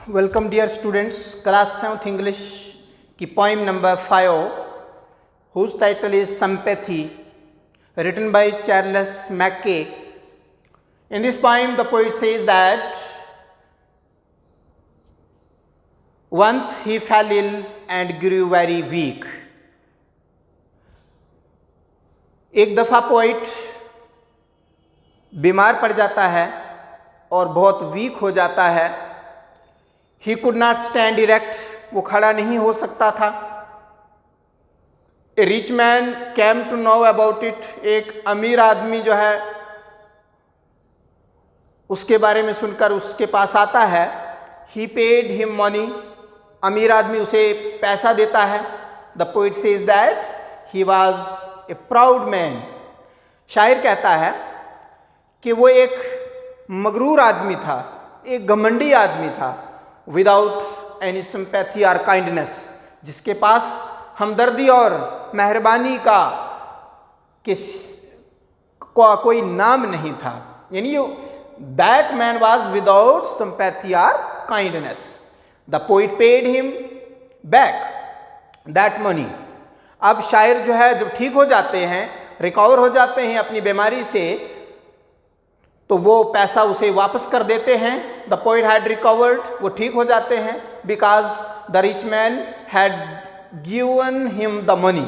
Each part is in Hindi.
Welcome dear students, class 7th English की poem number 5 whose title is sympathy, written by Charles Mackay. In this poem the poet says that once he fell ill and grew very weak. एक दफ़ा पोइट बीमार पड़ जाता है और बहुत वीक हो जाता है. He could not stand erect, वो खड़ा नहीं हो सकता था. A rich man came to know about it. एक अमीर आदमी जो है उसके बारे में सुनकर उसके पास आता है. He paid him money. अमीर आदमी उसे पैसा देता है. The poet says that he was a proud man. शायर कहता है कि वो एक मगरूर आदमी था, एक घमंडी आदमी था. विदाउट एनी सिंपैथी और काइंडनेस, जिसके पास हमदर्दी और मेहरबानी का कोई नाम नहीं था. यानी that man was without sympathy और kindness. The poet paid him back that money. अब शायर जो है जब ठीक हो जाते हैं, रिकवर हो जाते हैं अपनी बीमारी से, तो वो पैसा उसे वापस कर देते हैं. द पोइट हैड रिकवर्ड, वो ठीक हो जाते हैं. Because the rich man had given him the money.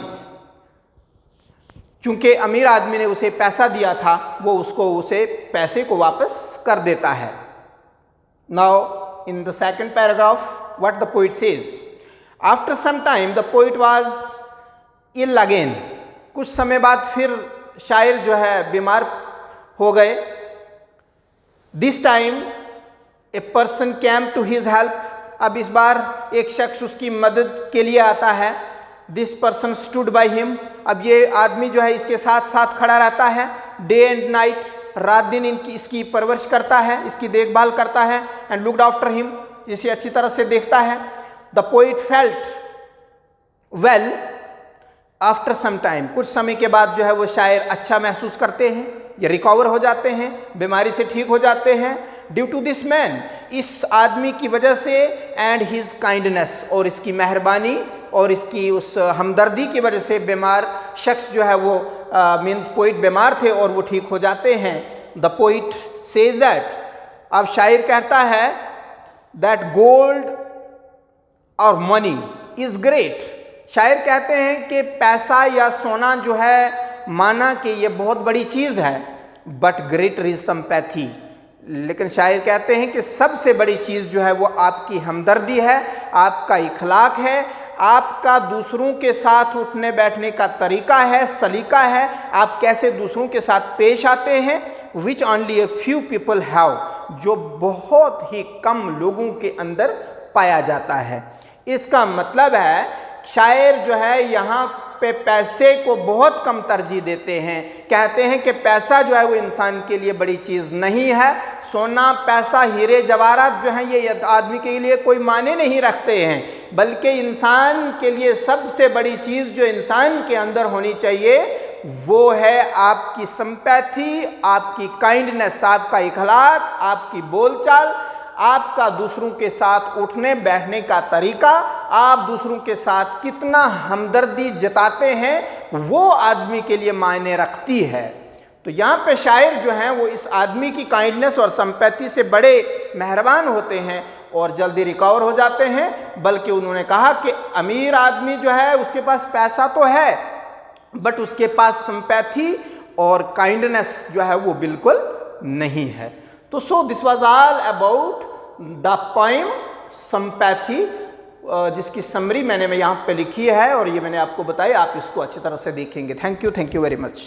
चूंकि अमीर आदमी ने उसे पैसा दिया था, वो उसे पैसे को वापस कर देता है. Now in the second paragraph what the poet says, after some time the poet was ill again. कुछ समय बाद फिर शायर जो है बीमार हो गए. This time a person came to his help. अब इस बार एक शख्स उसकी मदद के लिए आता है. This person stood by him. अब ये आदमी जो है इसके साथ साथ खड़ा रहता है. डे एंड नाइट, रात दिन इसकी परवरिश करता है, इसकी देखभाल करता है. एंड लुक्ड आफ्टर हिम, इसे अच्छी तरह से देखता है. The poet felt well after some time. कुछ समय के बाद जो है वो शायर अच्छा महसूस करते हैं, ये रिकवर हो जाते हैं, बीमारी से ठीक हो जाते हैं. ड्यू टू दिस मैन, इस आदमी की वजह से, एंड हिज काइंडनेस, और इसकी मेहरबानी और इसकी उस हमदर्दी की वजह से बीमार शख्स जो है वो मीन्स पोइट बीमार थे और वो ठीक हो जाते हैं. द पोइट सेज दैट, अब शायर कहता है दैट गोल्ड और मनी इज ग्रेट. शायर कहते हैं कि पैसा या सोना जो है, माना कि ये बहुत बड़ी चीज़ है, बट ग्रेटर इज सिंपैथी. लेकिन शायर कहते हैं कि सबसे बड़ी चीज़ जो है वो आपकी हमदर्दी है, आपका इखलाक है, आपका दूसरों के साथ उठने बैठने का तरीका है, सलीका है, आप कैसे दूसरों के साथ पेश आते हैं. Which only a few people have, जो बहुत ही कम लोगों के अंदर पाया जाता है. इसका मतलब है शायर जो है यहाँ पे पैसे को बहुत कम तरजीह देते हैं. कहते हैं कि पैसा जो है वो इंसान के लिए बड़ी चीज़ नहीं है. सोना, पैसा, हीरे जवाहरात जो हैं ये आदमी के लिए कोई मायने नहीं रखते हैं, बल्कि इंसान के लिए सबसे बड़ी चीज़ जो इंसान के अंदर होनी चाहिए वो है आपकी सिंपैथी, आपकी काइंडनेस, आपका इखलाक, आपकी बोलचाल, आपका दूसरों के साथ उठने बैठने का तरीका, आप दूसरों के साथ कितना हमदर्दी जताते हैं, वो आदमी के लिए मायने रखती है. तो यहाँ पे शायर जो हैं वो इस आदमी की काइंडनेस और सिंपैथी से बड़े मेहरबान होते हैं और जल्दी रिकवर हो जाते हैं. बल्कि उन्होंने कहा कि अमीर आदमी जो है उसके पास पैसा तो है, बट उसके पास सिंपैथी और काइंडनेस जो है वो बिल्कुल नहीं है. तो so this was all about the poem sympathy, जिसकी समरी मैंने यहाँ पे लिखी है और ये मैंने आपको बताई. आप इसको अच्छी तरह से देखेंगे. Thank you very much.